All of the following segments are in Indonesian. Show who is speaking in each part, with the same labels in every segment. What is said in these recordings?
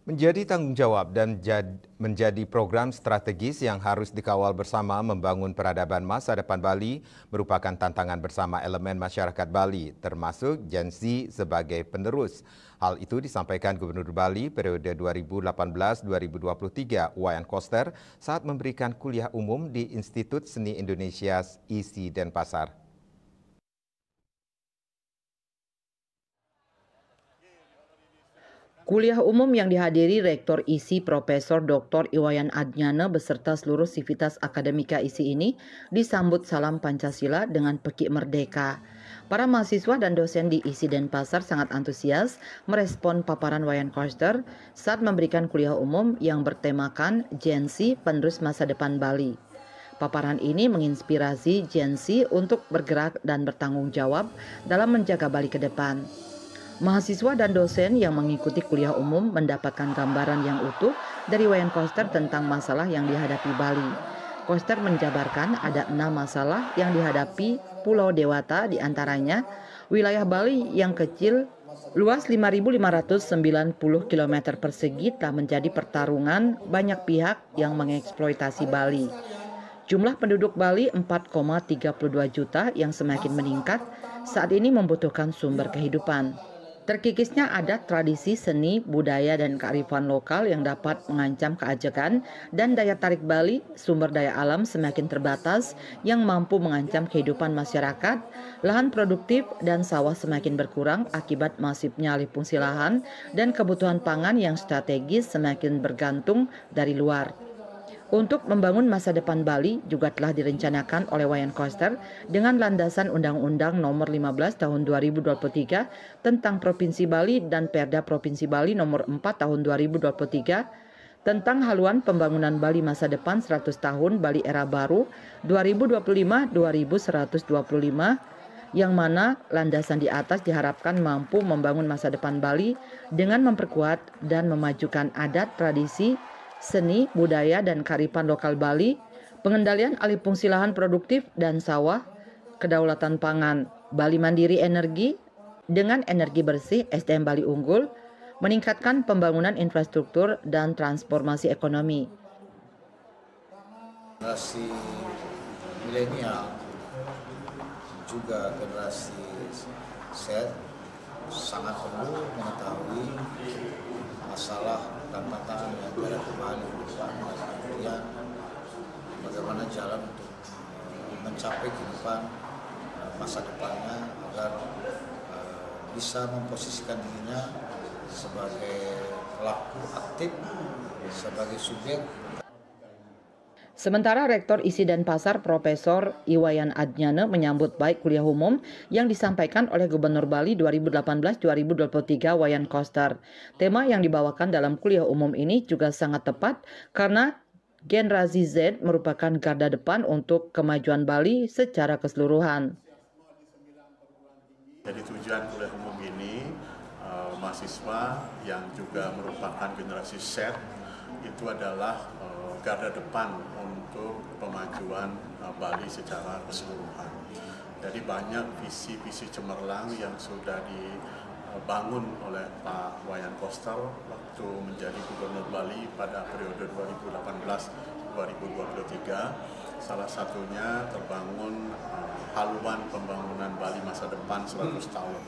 Speaker 1: Menjadi tanggung jawab dan menjadi program strategis yang harus dikawal bersama membangun peradaban masa depan Bali merupakan tantangan bersama elemen masyarakat Bali, termasuk Gen Z sebagai penerus. Hal itu disampaikan Gubernur Bali periode 2018-2023 Wayan Koster saat memberikan kuliah umum di Institut Seni Indonesia ISI Denpasar.
Speaker 2: Kuliah umum yang dihadiri Rektor ISI Profesor Dr. Iwayan Adnyana beserta seluruh sivitas akademika ISI ini disambut salam Pancasila dengan pekik merdeka. Para mahasiswa dan dosen di ISI Denpasar sangat antusias merespon paparan Wayan Koster saat memberikan kuliah umum yang bertemakan Gen Z penerus masa depan Bali. Paparan ini menginspirasi Gen Z untuk bergerak dan bertanggung jawab dalam menjaga Bali ke depan. Mahasiswa dan dosen yang mengikuti kuliah umum mendapatkan gambaran yang utuh dari Wayan Koster tentang masalah yang dihadapi Bali. Koster menjabarkan ada 6 masalah yang dihadapi Pulau Dewata, diantaranya wilayah Bali yang kecil luas 5.590 km persegi telah menjadi pertarungan banyak pihak yang mengeksploitasi Bali. Jumlah penduduk Bali 4,32 juta yang semakin meningkat saat ini membutuhkan sumber kehidupan. Terkikisnya adat, tradisi, seni, budaya, dan kearifan lokal yang dapat mengancam keajekan dan daya tarik Bali, sumber daya alam semakin terbatas yang mampu mengancam kehidupan masyarakat, lahan produktif dan sawah semakin berkurang akibat masifnya alih fungsi lahan dan kebutuhan pangan yang strategis semakin bergantung dari luar. Untuk membangun masa depan Bali juga telah direncanakan oleh Wayan Koster dengan landasan Undang-Undang Nomor 15 Tahun 2023 tentang Provinsi Bali dan Perda Provinsi Bali Nomor 4 Tahun 2023 tentang haluan pembangunan Bali masa depan 100 tahun Bali era baru 2025-2125 yang mana landasan di atas diharapkan mampu membangun masa depan Bali dengan memperkuat dan memajukan adat, tradisi, seni, budaya, dan kearifan lokal Bali, pengendalian alih fungsi lahan produktif dan sawah, kedaulatan pangan, Bali mandiri energi dengan energi bersih, SDM Bali unggul, meningkatkan pembangunan infrastruktur dan transformasi ekonomi.
Speaker 3: Generasi milenial juga generasi Z sangat perlu mengetahui masalah dan tantangan yang ada di Bali ke depan, kemudian bagaimana jalan untuk mencapai kehidupan masa depannya agar bisa memposisikan dirinya sebagai pelaku aktif, sebagai subjek.
Speaker 2: Sementara Rektor ISI Denpasar Profesor Iwayan Adnyana menyambut baik kuliah umum yang disampaikan oleh Gubernur Bali 2018-2023 Wayan Koster. Tema yang dibawakan dalam kuliah umum ini juga sangat tepat karena generasi Z merupakan garda depan untuk kemajuan Bali secara keseluruhan.
Speaker 4: Jadi tujuan kuliah umum ini mahasiswa yang juga merupakan generasi Z itu adalah garda depan untuk pemajuan Bali secara keseluruhan. Jadi banyak visi-visi cemerlang yang sudah dibangun oleh Pak Wayan Koster waktu menjadi Gubernur Bali pada periode 2018-2023. Salah satunya terbangun haluan pembangunan Bali masa depan 100 tahun.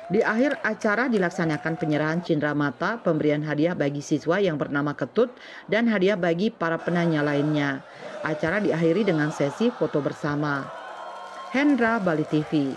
Speaker 2: Di akhir acara dilaksanakan penyerahan cindera mata, pemberian hadiah bagi siswa yang bernama Ketut, dan hadiah bagi para penanya lainnya. Acara diakhiri dengan sesi foto bersama. Hendra, Bali TV.